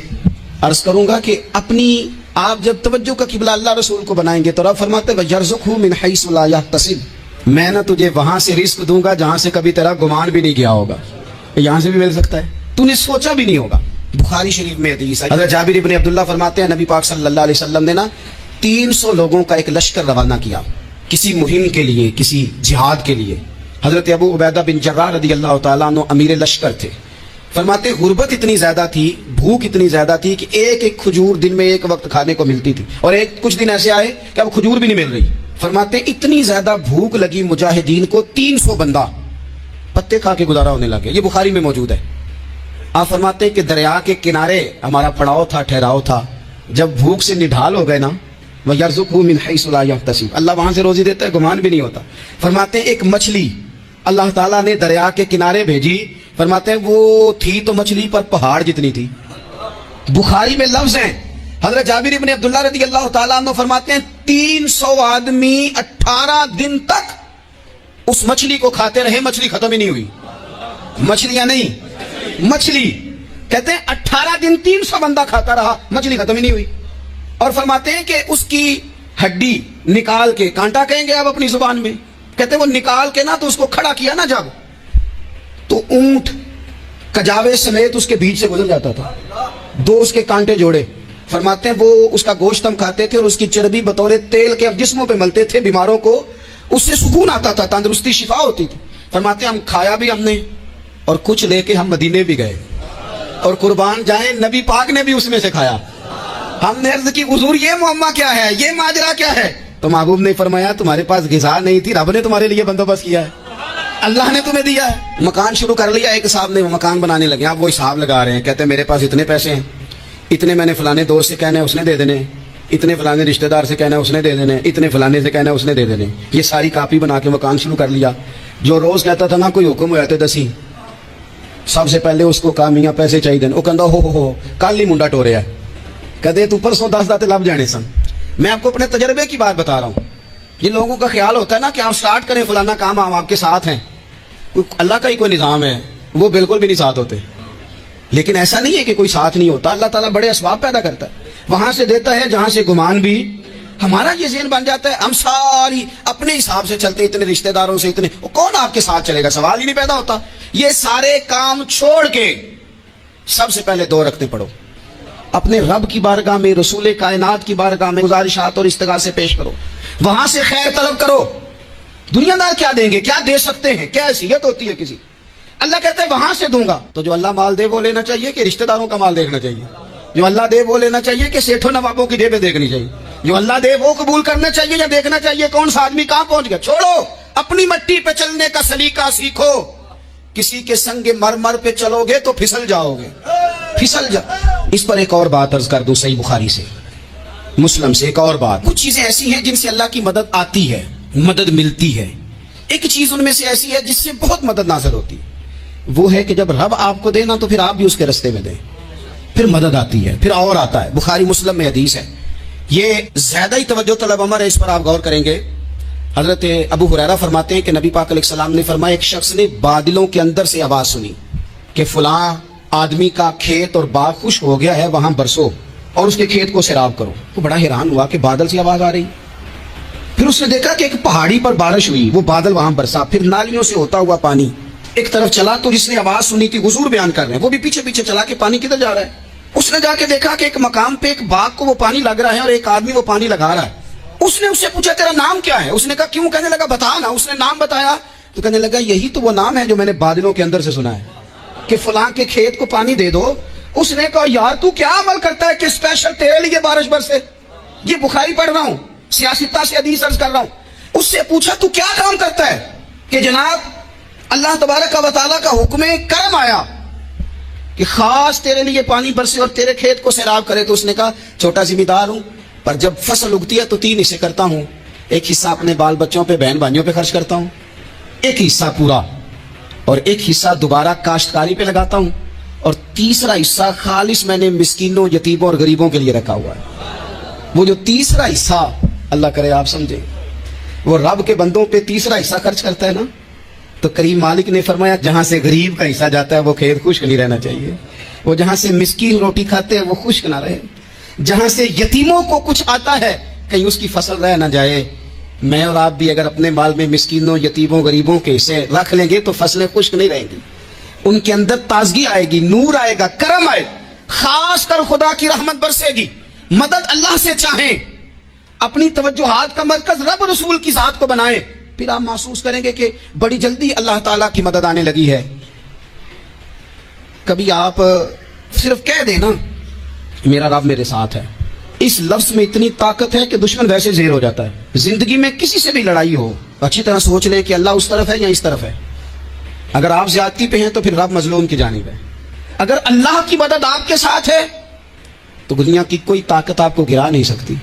عرض کروں گا کہ اپنی آپ جب توجہ کا قبلہ اللہ رسول کو بنائیں گے تو رب فرماتے ہیں وَيَرْزُقْهُ مِنْ حَيْثُ لَا يَحْتَسِبُ، میں نہ تجھے وہاں سے رزق دوں گا جہاں سے کبھی تیرا گمان بھی نہیں گیا ہوگا. یہاں سے بھی مل سکتا ہے، تو نے سوچا بھی نہیں ہوگا. بخاری شریف میں حدیث ہے، حضرت جابر ابن عبداللہ فرماتے ہیں نبی پاک صلی اللہ علیہ وسلم نے 300 لوگوں کا ایک لشکر روانہ کیا کسی مہم کے لیے، کسی جہاد کے لیے. حضرت ابو عبیدہ بن جراح رضی اللہ تعالیٰ عنہ امیر لشکر تھے. فرماتے غربت اتنی زیادہ تھی، بھوک اتنی زیادہ تھی کہ ایک ایک کھجور دن میں ایک وقت کھانے کو ملتی تھی، اور کچھ دن ایسے آئے کہ اب کھجور بھی نہیں مل رہی. فرماتے اتنی زیادہ بھوک لگی مجاہدین کو 300 بندہ پتے کھا کے گزارا ہونے لگے. یہ بخاری میں موجود ہے. آپ فرماتے ہیں کہ دریا کے کنارے ہمارا پڑاؤ تھا، ٹھہراؤ تھا. جب بھوک سے نڈھال ہو گئے نا، وَيَرْزُقْهُ مِنْ حَيْثُ لَا يَحْتَسِبُ، اللہ وہاں سے روزی دیتا ہے، گمان بھی نہیں ہوتا. فرماتے ہیں ایک مچھلی اللہ تعالیٰ نے دریا کے کنارے بھیجی. فرماتے ہیں وہ تھی تو مچھلی پر پہاڑ جتنی تھی. بخاری میں لفظ ہیں، حضرت جابر ابن عبداللہ رضی اللہ تعالیٰ عنہ فرماتے ہیں 300 آدمی 18 دن تک اس مچھلی کو کھاتے رہے، مچھلی ختم ہی نہیں ہوئی. مچھلیاں نہیں، مچھلی. کہتے ہیں 18 دن 300 بندہ کھاتا رہا، مچھلی ختم ہی نہیں ہوئی. اور فرماتے ہیں کہ اس کی ہڈی نکال کے، کانٹا کہیں گے آپ اپنی زبان میں، کہتے ہیں وہ نکال کے نا تو اس کو کھڑا کیا نا جب، تو اونٹ کجاوے سمیت اس کے بیچ سے گزر جاتا تھا، 2 اس کے کانٹے جوڑے. فرماتے ہیں وہ اس کا گوشت ہم کھاتے تھے اور اس کی چربی بطور تیل کے جسموں پہ ملتے تھے. بیماروں کو اس سے سکون آتا تھا، تندرستی شفا ہوتی تھی. فرماتے ہیں ہم کھایا بھی ہم نے، اور کچھ لے کے ہم مدینے بھی گئے، اور قربان جائیں نبی پاک نے بھی اس میں سے کھایا. ہم نے عرض کی حضور یہ معمہ کیا ہے، یہ ماجرا کیا ہے؟ تو محبوب نے فرمایا تمہارے پاس غذا نہیں تھی، رب نے تمہارے لیے بندوبست کیا ہے، اللہ نے تمہیں دیا ہے. مکان شروع کر لیا، ایک صاحب نے وہ مکان بنانے لگے. آپ وہ حساب لگا رہے ہیں، کہتے ہیں میرے پاس اتنے پیسے ہیں، اتنے میں نے فلانے دوست سے کہنا ہے اس نے دے دینے، اتنے فلانے رشتہ دار سے کہنا ہے اس نے دے دینے، اتنے فلانے سے کہنا ہے اس نے دے دینے. یہ ساری کاپی بنا کے مکان شروع کر لیا. جو روز کہتا تھا نا کوئی حکم ہو جاتے دسی، سب سے پہلے اس کو کہا میاں پیسے چاہیے دین. وہ کہندا ہو کل ہی منڈا ٹوریا ہے، کہتے تو پرسوں 10 داتے لب جانے سن. میں آپ کو اپنے تجربے کی بات بتا رہا ہوں. یہ لوگوں کا خیال ہوتا ہے نا کہ آپ سٹارٹ کریں فلانا کام، ہم آپ کے ساتھ ہیں. اللہ کا ہی کوئی نظام ہے، وہ بالکل بھی نہیں ساتھ ہوتے. لیکن ایسا نہیں ہے کہ کوئی ساتھ نہیں ہوتا. اللہ تعالیٰ بڑے اسباب پیدا کرتا ہے، وہاں سے دیتا ہے جہاں سے گمان بھی. ہمارا یہ ذہن بن جاتا ہے ہم ساری اپنے حساب سے چلتے، اتنے رشتہ داروں سے اتنے، کون آپ کے ساتھ چلے گا؟ سوال ہی نہیں پیدا ہوتا. یہ سارے کام چھوڑ کے سب سے پہلے 2 رکعتیں پڑھو، اپنے رب کی بارگاہ میں، رسول کائنات کی بارگاہ میں گزارشات اور استغاثے پیش کرو، وہاں سے خیر طلب کرو. دنیا دار کیا دیں گے، کیا دے سکتے ہیں، کیا حیثیت ہوتی ہے کسی؟ اللہ کہتا ہے وہاں سے دوں گا. تو جو اللہ مال دے وہ لینا چاہیے کہ رشتہ داروں کا مال دیکھنا چاہیے؟ جو اللہ دے وہ لینا چاہیے کہ سیٹھوں نوابوں کی جیبیں دیکھنی چاہیے؟ جو اللہ دے وہ قبول کرنا چاہیے یا دیکھنا چاہیے کون سا آدمی کہاں پہنچ گیا؟ چھوڑو، اپنی مٹی پہ چلنے کا سلیقہ سیکھو. کسی کے سنگ مرمر پہ چلو گے تو پھسل جاؤ گے، پھسل جا. اس پر ایک اور بات عرض کر دوں، صحیح بخاری سے، مسلم سے ایک اور بات. کچھ چیزیں ایسی ہیں جن سے اللہ کی مدد آتی ہے، مدد ملتی ہے. ایک چیز ان میں سے ایسی ہے جس سے بہت مدد نازل ہوتی ہے، وہ ہے کہ جب رب آپ کو دے نا تو پھر آپ بھی اس کے رستے میں دیں، پھر مدد آتی ہے، پھر اور آتا ہے. بخاری مسلم میں حدیث ہے، یہ زیادہ ہی توجہ طلب امر ہے، اس پر آپ غور کریں گے. حضرت ابو ہریرہ فرماتے ہیں کہ نبی پاک علیہ السلام نے فرمایا ایک شخص نے بادلوں کے اندر سے آواز سنی کہ فلاں آدمی کا کھیت اور باغ خشک ہو گیا ہے، وہاں برسو اور اس کے کھیت کو سیراب کرو. تو بڑا حیران ہوا کہ بادل سے آواز آ رہی. پھر اس نے دیکھا کہ ایک پہاڑی پر بارش ہوئی، وہ بادل وہاں برسا، پھر نالیوں سے ہوتا ہوا پانی ایک طرف چلا. تو جس نے آواز سنی تھی، حضور بیان کر رہے ہیں، وہ بھی پیچھے پیچھے چلا کہ پانی کدھر جا رہا ہے. اس نے جا کے دیکھا کہ ایک مقام پہ ایک باغ کو وہ پانی لگ رہا ہے اور ایک آدمی وہ پانی لگا رہا ہے. اس نے اس سے پوچھا تیرا نام کیا ہے؟ اس نے کہا کیوں؟ کہنے لگا بتا نا. اس نے نام بتایا تو کہنے لگا یہی تو وہ نام ہے جو میں نے بادلوں کے اندر سے سنا ہے کہ فلاں کے کھیت کو پانی دے دو. اس نے کہا یار تو کیا عمل کرتا ہے کہ اسپیشل تیرے لیے بارش برسے؟ یہ بخاری پڑھ رہا ہوں، سیاستہ سے حدیث عرض کر رہا ہوں. اس سے پوچھا تو کیا کام کرتا ہے؟ کہ جناب اللہ تبارک و تعالیٰ کا حکم کرم آیا کہ خاص تیرے لیے پانی برسے اور تیرے کھیت کو سیراب کرے. تو اس نے کہا چھوٹا ذمہ دار ہوں، پر جب فصل اگتی ہے تو 3 حصے کرتا ہوں. ایک حصہ اپنے بال بچوں پہ، بہن بھائیوں پہ خرچ کرتا ہوں، ایک حصہ پورا، اور ایک حصہ دوبارہ کاشتکاری پہ لگاتا ہوں، اور تیسرا حصہ خالص میں نے مسکینوں، یتیموں اور غریبوں کے لیے رکھا ہوا ہے. وہ جو تیسرا حصہ، اللہ کرے آپ سمجھے، وہ رب کے بندوں پہ تیسرا حصہ خرچ کرتا ہے نا، تو کریم مالک نے فرمایا جہاں سے غریب کا حصہ جاتا ہے وہ کھیت خشک نہیں رہنا چاہیے. وہ جہاں سے مسکین روٹی کھاتے ہیں وہ خشک نہ رہے. جہاں سے یتیموں کو کچھ آتا ہے کہیں اس کی فصل رہ نہ جائے. میں اور آپ بھی اگر اپنے مال میں مسکینوں، یتیموں، غریبوں کے حصے رکھ لیں گے تو فصلیں خشک نہیں رہیں گی. ان کے اندر تازگی آئے گی، نور آئے گا، کرم آئے. خاص کر خدا کی رحمت برسے گی. مدد اللہ سے چاہیں، اپنی توجہات کا مرکز رب رسول کی ذات کو بنائیں، پھر آپ محسوس کریں گے کہ بڑی جلدی اللہ تعالیٰ کی مدد آنے لگی ہے. کبھی آپ صرف کہہ دیں نا میرا رب میرے ساتھ ہے، اس لفظ میں اتنی طاقت ہے کہ دشمن ویسے زیر ہو جاتا ہے. زندگی میں کسی سے بھی لڑائی ہو، اچھی طرح سوچ لیں کہ اللہ اس طرف ہے یا اس طرف ہے. اگر آپ زیادتی پہ ہیں تو پھر رب مظلوم کی جانب ہے. اگر اللہ کی مدد آپ کے ساتھ ہے تو دنیا کی کوئی طاقت آپ کو گرا نہیں سکتی.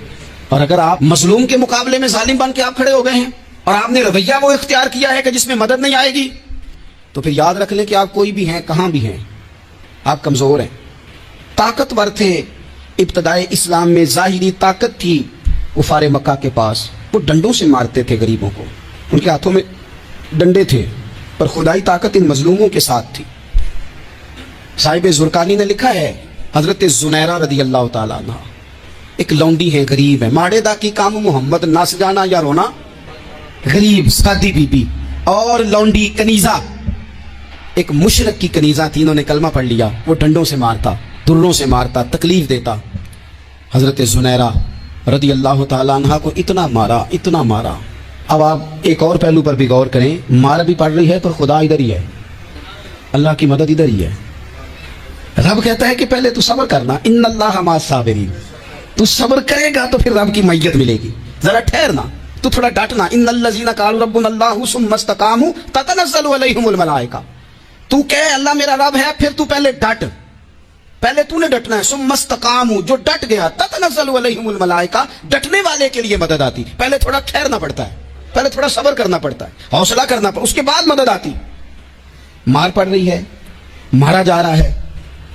اور اگر آپ مظلوم کے مقابلے میں ظالم بن کے آپ کھڑے ہو گئے ہیں اور آپ نے رویہ وہ اختیار کیا ہے کہ جس میں مدد نہیں آئے گی، تو پھر یاد رکھ لیں کہ آپ کوئی بھی ہیں، کہاں بھی ہیں، آپ کمزور ہیں. طاقتور تھے ابتدائے اسلام میں، ظاہری طاقت تھی کفار مکہ کے پاس. وہ ڈنڈوں سے مارتے تھے غریبوں کو، ان کے ہاتھوں میں ڈنڈے تھے، پر خدائی طاقت ان مظلوموں کے ساتھ تھی. صاحب زرقانی نے لکھا ہے حضرت زنیرہ رضی اللہ تعالیٰ عنہ ایک لونڈی ہے، غریب ہے. ماڑے دا کی کام محمد نس جانا یا رونا، غریب سادی بی بی اور لونڈی کنیزہ، ایک مشرک کی کنیزہ تھی. انہوں نے کلمہ پڑھ لیا. وہ ڈنڈوں سے مارتا، دروں سے مارتا، تکلیف دیتا. حضرت زنیرہ رضی اللہ تعالیٰ عنہ کو اتنا مارا، اتنا مارا. اب آپ ایک اور پہلو پر بھی غور کریں، مار بھی پڑ رہی ہے پر خدا ادھر ہی ہے، اللہ کی مدد ادھر ہی ہے. رب کہتا ہے کہ پہلے تو صبر کرنا، ان اللہ مع الصابرین. تو صبر کرے گا تو پھر رب کی معیت ملے گی. ذرا ٹھہرنا، تو تھوڑا ڈٹنا. ان الذین قالوا ربنا اللہ ثم استقاموا تتنزل علیہم الملائکہ. تو کہے اللہ میرا رب ہے، پھر تو پہلے ڈٹ، پہلے تو نے ڈٹنا ہے. ثم استقاموا، جو ڈٹ گیا، تتنزل علیہم الملائکہ، ڈٹنے والے کے لیے مدد آتی. پہلے تھوڑا ٹھہرنا پڑتا ہے، پہلے تھوڑا صبر کرنا پڑتا ہے، حوصلہ کرنا پڑتا ہے، اس کے بعد مدد آتی. مار پڑ رہی ہے، مارا جا رہا ہے.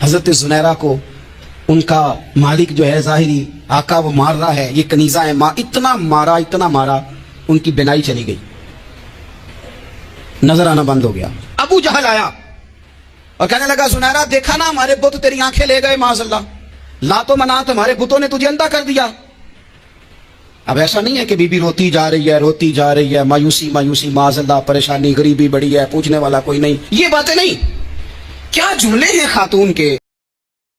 حضرت زنیرہ کو ان کا مالک جو ہے ظاہری آقا وہ مار رہا ہے. یہ کنیزہ ہے، اتنا مارا، اتنا مارا، ان کی بینائی چلی گئی، نظر آنا بند ہو گیا. ابو جہل آیا اور کہنے لگا زنیرہ دیکھا نا ہمارے بت تیری آنکھیں لے گئے، معاذ اللہ، لات و منات ہمارے بتوں نے تجھے اندھا کر دیا. اب ایسا نہیں ہے کہ بی بی روتی جا رہی ہے، روتی جا رہی ہے، مایوسی مایوسی، معاذ اللہ، پریشانی، غریبی بڑی ہے، پوچھنے والا کوئی نہیں، یہ باتیں نہیں. کیا جملے ہیں خاتون کے.